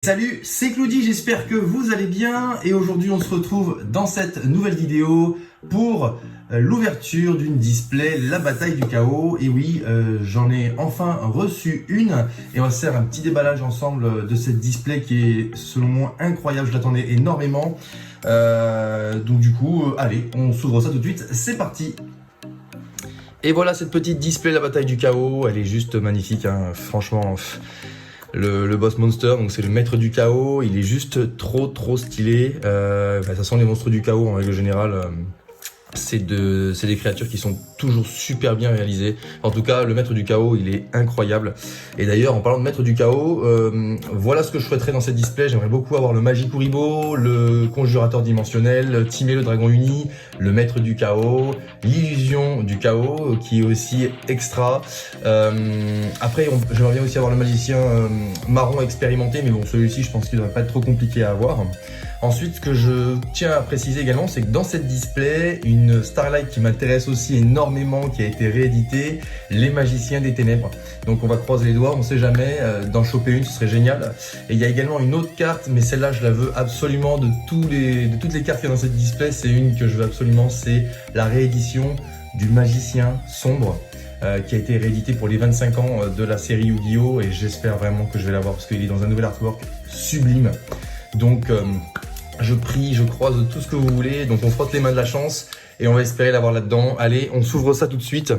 Salut, c'est Cloudy, j'espère que vous allez bien et aujourd'hui on se retrouve dans cette nouvelle vidéo pour l'ouverture d'une display La Bataille du Chaos. Et oui, j'en ai enfin reçu une et on va se faire un petit déballage ensemble de cette display qui est selon moi incroyable, je l'attendais énormément. Donc du coup, allez, on s'ouvre ça tout de suite, c'est parti. Et voilà cette petite display La Bataille du Chaos, elle est juste magnifique, hein. Franchement... Le boss monster, donc c'est le maître du chaos, il est juste trop stylé. De toute façon les monstres du chaos en règle générale, c'est des créatures qui sont toujours super bien réalisées. En tout cas le maître du chaos il est incroyable. Et d'ailleurs en parlant de maître du chaos, voilà ce que je souhaiterais dans cette display. J'aimerais beaucoup avoir le Magikuribo, le conjurateur dimensionnel, Timé le dragon uni, le maître du chaos, l'illusion du chaos qui est aussi extra. Après j'aimerais bien aussi avoir le magicien marron expérimenté, mais bon celui-ci je pense qu'il devrait pas être trop compliqué à avoir. Ensuite, ce que je tiens à préciser également, c'est que dans cette display, une Starlight qui m'intéresse aussi énormément, qui a été rééditée, Les Magiciens des Ténèbres. Donc on va croiser les doigts, on sait jamais, d'en choper une, ce serait génial. Et il y a également une autre carte, mais celle-là je la veux absolument de toutes les cartes qu'il y a dans cette display, c'est une que je veux absolument, c'est la réédition du Magicien Sombre. Qui a été réédité pour les 25 ans de la série Yu-Gi-Oh! Et j'espère vraiment que je vais l'avoir parce qu'il est dans un nouvel artwork sublime. Donc je prie, je croise tout ce que vous voulez, donc on frotte les mains de la chance et on va espérer l'avoir là-dedans. Allez, on s'ouvre ça tout de suite.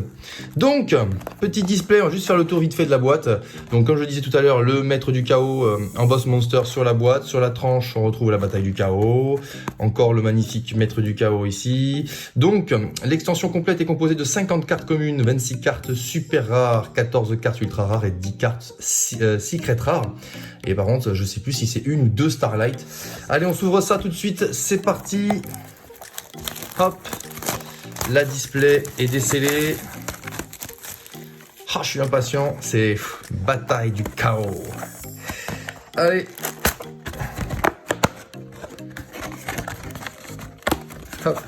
Donc, petit display, on va juste faire le tour vite fait de la boîte. Donc comme je disais tout à l'heure, le maître du chaos en boss monster sur la boîte. Sur la tranche, on retrouve la bataille du chaos. Encore le magnifique maître du chaos ici. Donc, l'extension complète est composée de 50 cartes communes, 26 cartes super rares, 14 cartes ultra rares et 10 cartes secret rares. Et par contre, je sais plus si c'est une ou deux Starlight. Allez, on s'ouvre ça tout de suite. C'est parti. Hop. La display est décellée. Ah, je suis impatient. C'est bataille du chaos. Allez. Hop.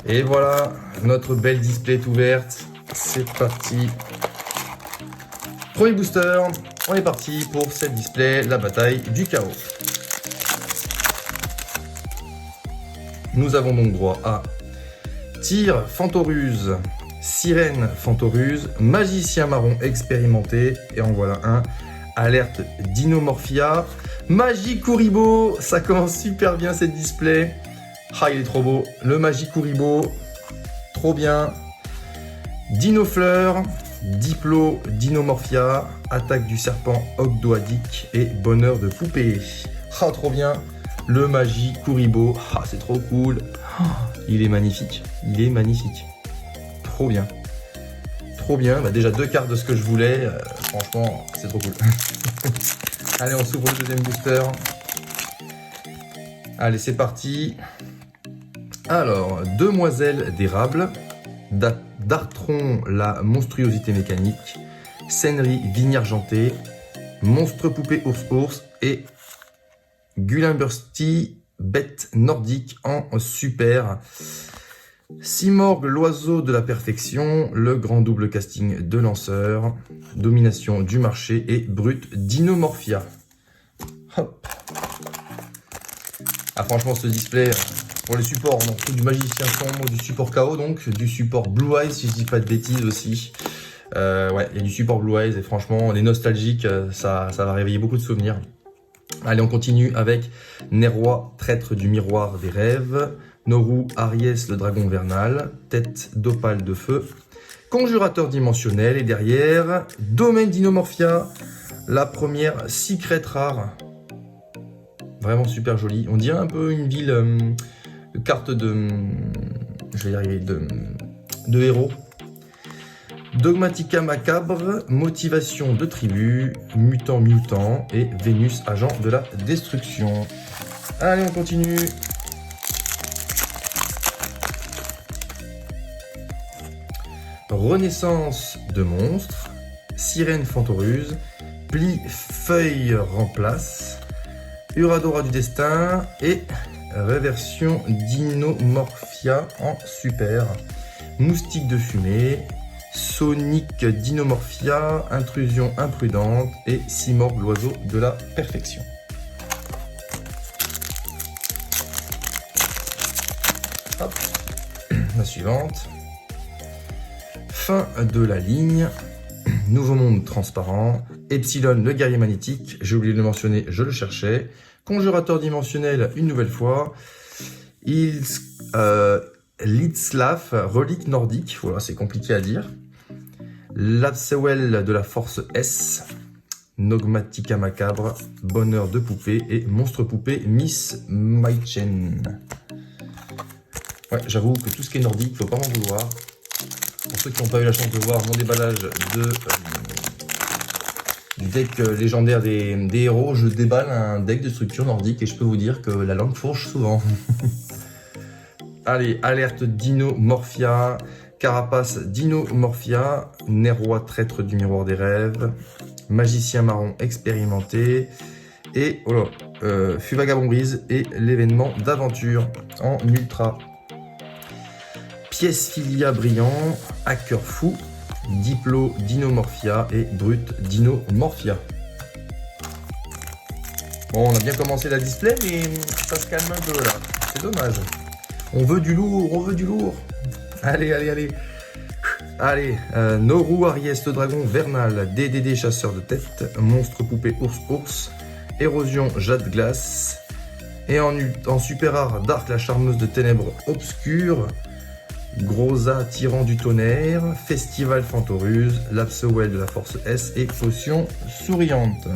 Et voilà, notre belle display est ouverte. C'est parti. Premier booster. On est parti pour cette display, la bataille du chaos. Nous avons donc droit à Tir Fantoruse, Sirène Fantoruse, Magicien marron expérimenté, et en voilà un, Alerte Dinomorphia, Magikuribo, ça commence super bien cette display. Ah, il est trop beau, le Magikuribo, trop bien. Dinofleur, Diplo Dinomorphia, Attaque du serpent Ogdoadique et Bonheur de poupée. Ah, trop bien. Le Magikuribo, ah, c'est trop cool. Oh, il est magnifique, il est magnifique. Trop bien. Trop bien, bah, déjà deux cartes de ce que je voulais. Franchement, c'est trop cool. Allez, on s'ouvre le deuxième booster. Allez, c'est parti. Alors, Demoiselle d'érable, Dartron, la monstruosité mécanique, Senri, vigne argentée, Monstre poupée ours et Gulimbursty, bête nordique en super. Simorgue, l'oiseau de la perfection, le grand double casting de lanceur, domination du marché et brut Dinomorphia. Hop. Ah, franchement, ce display, pour les supports, on trouve du magicien sombre, du support chaos, donc du support Blue Eyes, si je dis pas de bêtises aussi. Ouais, il y a du support Blue Eyes et franchement, les nostalgiques, ça va réveiller beaucoup de souvenirs. Allez, on continue avec Neroi, traître du miroir des rêves, Noru, Aries, le dragon vernal, Tête d'opale de feu, Conjurateur dimensionnel et derrière, Domaine Dinomorphia, la première secret rare. Vraiment super jolie. On dirait un peu une ville, carte de, je vais y arriver, de héros. Dogmatica macabre, motivation de tribu, mutant et Vénus agent de la destruction. Allez, on continue. Renaissance de monstres, Sirène Fantoruse, Pli feuille remplace, Uradora du destin et Réversion Dinomorphia en super. Moustique de fumée, Sonic Dinomorphia, Intrusion imprudente et Simorgh, l'oiseau de la perfection. Hop. La suivante. Fin de la ligne. Nouveau monde transparent. Epsilon, le guerrier magnétique. J'ai oublié de le mentionner, je le cherchais. Conjurateur dimensionnel, une nouvelle fois. Litzlaf, relique nordique. Voilà, c'est compliqué à dire. Lapsewell de la force S. Nogmatica macabre. Bonheur de poupée. Et monstre poupée, Miss Maichen. Ouais, j'avoue que tout ce qui est nordique, faut pas m'en vouloir. Pour ceux qui n'ont pas eu la chance de voir mon déballage du deck légendaire des héros, je déballe un deck de structure nordique et je peux vous dire que la langue fourche souvent. Allez, alerte Dinomorphia, Carapace Dinomorphia, Neroi traître du miroir des rêves, Magicien marron expérimenté et oh là, Fuvagabond brise et l'événement d'aventure en ultra. Pièce Filia brillant, Hacker fou, Diplo Dinomorphia et Brut Dinomorphia. Bon, on a bien commencé la display, mais ça se calme un peu là. C'est dommage. On veut du lourd, on veut du lourd. Allez, allez, allez. Allez, Noru Aries, le dragon vernal, DDD chasseur de tête, monstre poupée ours, érosion jade glace, et en super rare, Dark la charmeuse de ténèbres obscures, Groza, tyran du tonnerre, Festival Fantoruse, Lapsewell de la force S et Potion souriante.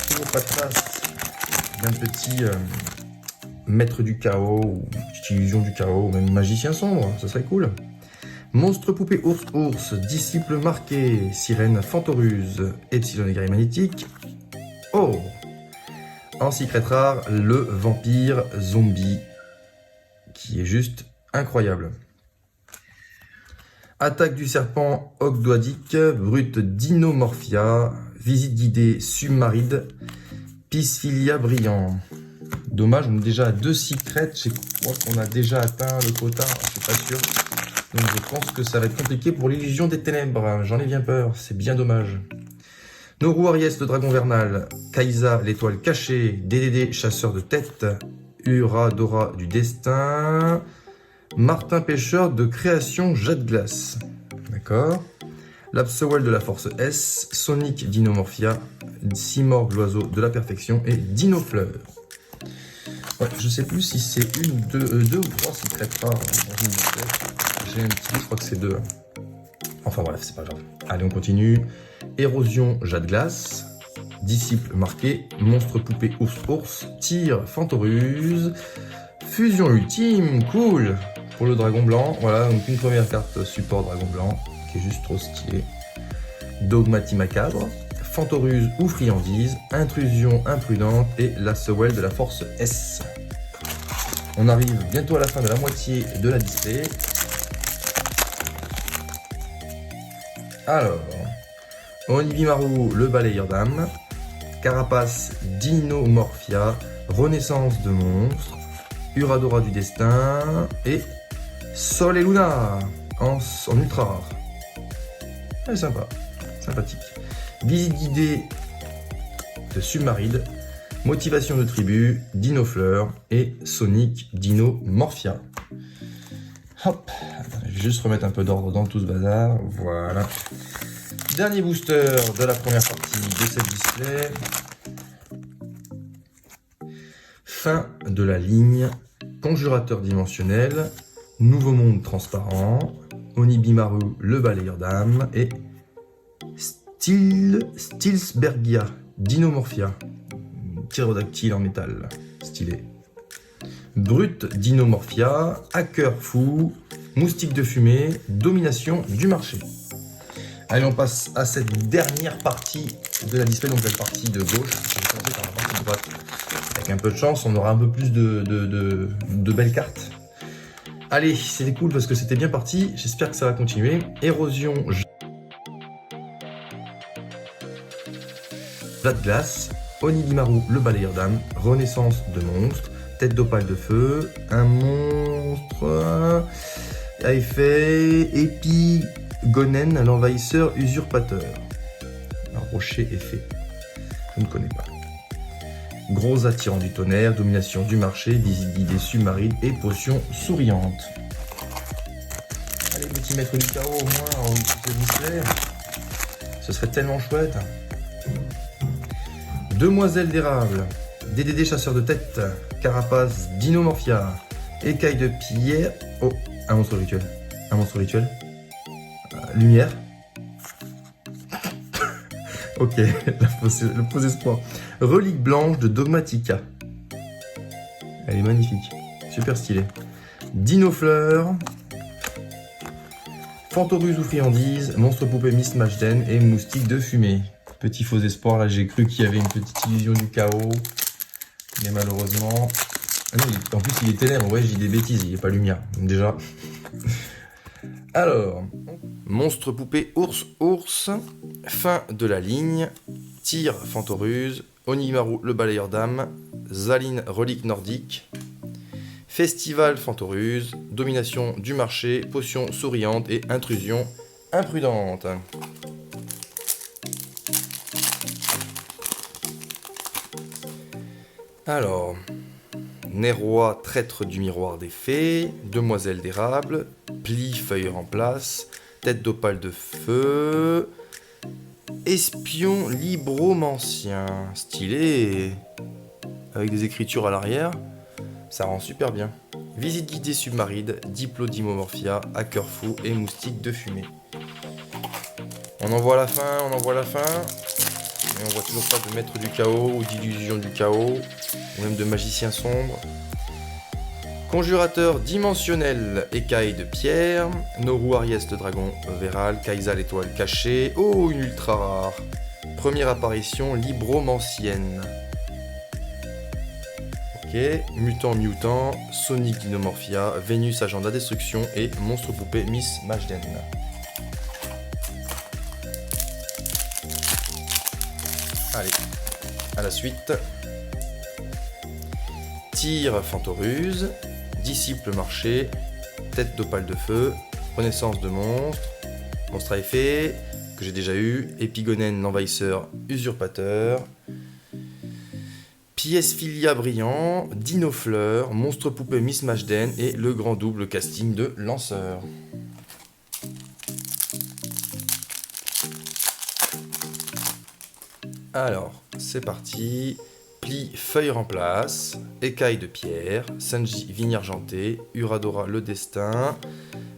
Toujours pas de trace d'un petit maître du chaos, ou petite illusion du chaos, ou même magicien sombre, ça serait cool. Monstre poupée ours, disciple marqué, sirène Fantoruse, Epsilon et guerrier magnétique. Oh! En secret rare, le vampire zombie, qui est juste incroyable. Attaque du serpent ogdoadique, brut Dinomorphia, visite guidée submaride, Pisfilia brillant. Dommage, on est déjà à 2 secrets, je crois qu'on a déjà atteint le quota, je suis pas sûr. Donc je pense que ça va être compliqué pour l'illusion des ténèbres, j'en ai bien peur, c'est bien dommage. Noru Aries, le dragon vernal, Kaisa, l'étoile cachée, DDD, chasseur de tête, Uradora du destin, Martin pêcheur de création jade glace. D'accord. Lapsewell de la force S, Sonic Dinomorphia, Simorgh l'oiseau de la perfection et Dinofleur. Ouais, je sais plus si c'est deux ou trois secrets rares dans une display. J'ai un petit, je crois que c'est 2. Enfin bref, c'est pas grave. Allez, on continue. Érosion jade glace, disciple marqué, monstre poupée ours, tir Fantoruse, fusion ultime, cool pour le dragon blanc. Voilà, donc une première carte support dragon blanc qui est juste trop stylé. Dogmatique macabre, Fantoruse ou friandise, intrusion imprudente et Lapsewell de la force S. On arrive bientôt à la fin de la moitié de la display. Alors, Onibimaru, le balayeur d'âme, Carapace Dinomorphia, renaissance de monstre, Uradora du destin et Sol et Luna en ultra rare. C'est sympa, sympathique. Visite guidée de Submaride, motivation de tribu, Dinofleur et Sonic Dinomorphia. Hop, je vais juste remettre un peu d'ordre dans tout ce bazar. Voilà. Dernier booster de la première partie de cette display. Fin de la ligne. Conjurateur dimensionnel. Nouveau monde transparent. Onibimaru, le balayeur d'âme. Et Stilsbergia, Dinomorphia. Pterodactyle en métal. Stylé. Brut Dinomorphia, hacker fou, moustique de fumée, domination du marché. Allez, on passe à cette dernière partie de la display, donc la partie de gauche. Je vais commencer par la partie de droite. Avec un peu de chance, on aura un peu plus de belles cartes. Allez, c'était cool parce que c'était bien parti. J'espère que ça va continuer. Érosion jade glace, Onibimaru, le balayeur d'âme, renaissance de monstre, tête d'opale de feu, un monstre, a effet Epigonen, l'envahisseur usurpateur. Un rocher effet. Je ne connais pas. Gros attirant du tonnerre, domination du marché, visite guidée submarine et potion souriante. Allez, petit maître du chaos, au moins, s'il vous plaît. Ce serait tellement chouette. Demoiselle d'érable, DDD chasseur de tête, carapace dinomorphia, écaille de pierre. Oh, un monstre rituel. Un monstre rituel. Lumière. Ok, le faux espoir. Relique blanche de Dogmatica. Elle est magnifique. Super stylée. Dinofleur. Fantoruse ou friandise. Monstre poupée Miss Majden et moustique de fumée. Petit faux espoir, là j'ai cru qu'il y avait une petite illusion du chaos. Mais malheureusement... Ah non, en plus il est ténèbres, ouais, je dis des bêtises, il n'est pas lumière, déjà. Alors, monstre poupée ours, fin de la ligne, tir Fantoruse, Onimaru le balayeur d'âme, Zaline relique nordique, festival Fantoruse, domination du marché, potion souriante et intrusion imprudente. Alors, Neroi, traître du miroir des fées, demoiselle d'érable, pli feuille en place, tête d'opale de feu, espion libromancien, stylé, avec des écritures à l'arrière, ça rend super bien. Visite guidée submarine, diplodimomorphia, hacker fou et moustique de fumée. On en voit la fin, mais on voit toujours pas de maître du chaos ou d'illusion du chaos, ou même de magicien sombre. Conjurateur dimensionnel, écaille de pierre, Noru Ariès de dragon, Véral, Kaisa l'étoile cachée, oh une ultra rare. Première apparition libromancienne. Ok, mutant, Sonic Dinomorphia, Vénus agenda destruction et monstre poupée Miss Majden. Allez, à la suite. Tir Fantoruse, disciple marché, tête d'opale de feu, renaissance de monstre, monstre à effet, que j'ai déjà eu, Epigonen l'envahisseur usurpateur, Piesfilia brillant, Dinofleur, monstre poupée Miss Majden et le grand double casting de lanceur. Alors, c'est parti. Pli feuille remplace, écaille de pierre, Sanji vigne argentée, Uradora le destin,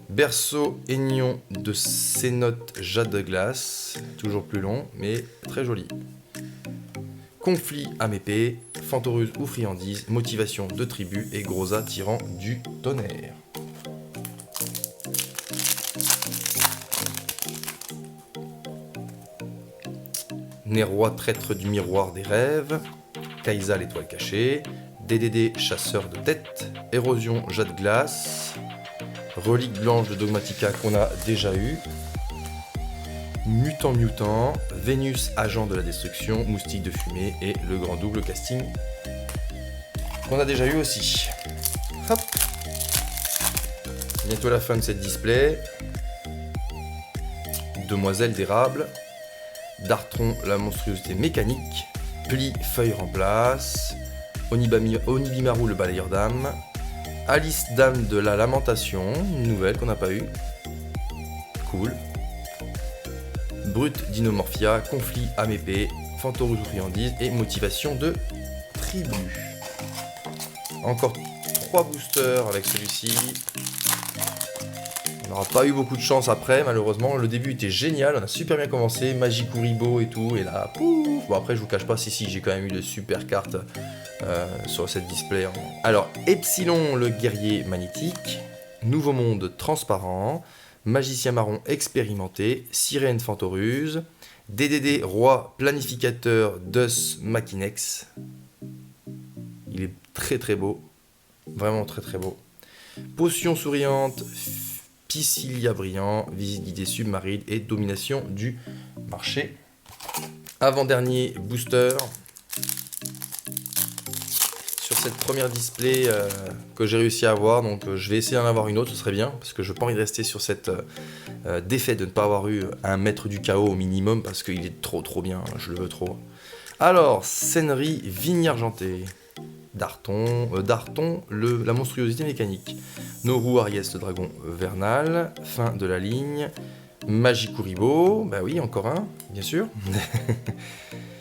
berceau aignon de cénote jade de glace, toujours plus long mais très joli. Conflit âme épée, Fantoruse ou friandise, motivation de tribu et gros attirant du tonnerre. Neroi traître du miroir des rêves, Kaisa l'étoile cachée, DDD chasseur de tête, érosion jade glace, relique blanche de Dogmatica qu'on a déjà eu, mutant, Vénus agent de la destruction, moustique de fumée et le grand double casting qu'on a déjà eu aussi. Hop. Bientôt la fin de cette display. Demoiselle d'érable, Dartron la monstruosité mécanique, Pli feuille remplace, Onibimaru le balayeur d'âme, Alice dame de la lamentation, une nouvelle qu'on n'a pas eue, cool. Brute dinomorphia, conflit âme épée, Fantoruse ou friandise et motivation de tribu. Encore 3 boosters avec celui-ci. On n'aura pas eu beaucoup de chance après, malheureusement. Le début était génial, on a super bien commencé, Magikuribo et tout, et là, pouf. Bon, après, je vous cache pas, si, j'ai quand même eu de super cartes sur cette display. Alors, Epsilon, le guerrier magnétique, Nouveau monde transparent, Magicien marron expérimenté, Sirène Fantoruse, DDD roi planificateur Deus Machinex. Il est très très beau, vraiment très très beau. Potion souriante, Piscilia brillant, visite guidée submarine et domination du marché. Avant-dernier booster. Sur cette première display que j'ai réussi à avoir, donc je vais essayer d'en avoir une autre, ce serait bien, parce que je n'ai pas envie de rester sur cette défait de ne pas avoir eu un maître du chaos au minimum, parce qu'il est trop bien, je le veux trop. Alors, scénerie vigne argentée, Darton, la monstruosité mécanique, Noru Ariès le dragon vernal, fin de la ligne, Magikuribo, bah oui, encore un, bien sûr.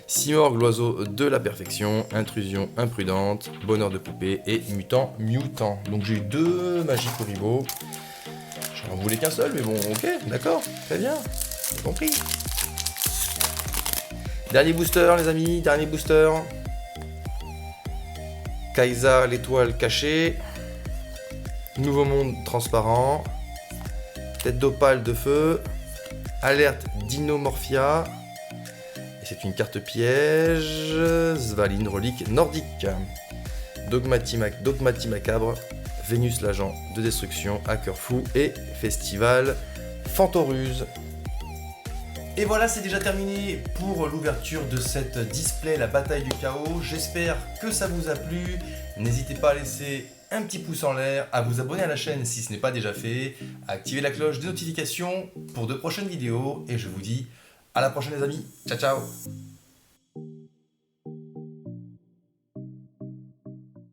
Simorgh, l'oiseau de la perfection, intrusion imprudente, bonheur de poupée et mutant. Donc j'ai eu 2 Magikuribo. J'en voulais qu'un seul, mais bon, ok, d'accord, très bien, j'ai compris. Dernier booster, les amis, dernier booster. Kaisa, l'étoile cachée. Nouveau monde transparent. Tête d'opale de feu. Alerte Dinomorphia. C'est une carte piège. Svalin, relique nordique. Dogmati macabre. Vénus, l'agent de destruction. Hacker fou. Et Festival Fantoruse. Et voilà, c'est déjà terminé pour l'ouverture de cette display, la bataille du chaos. J'espère que ça vous a plu. N'hésitez pas à laisser un petit pouce en l'air, à vous abonner à la chaîne si ce n'est pas déjà fait, à activer la cloche de notification pour de prochaines vidéos. Et je vous dis à la prochaine les amis. Ciao ciao.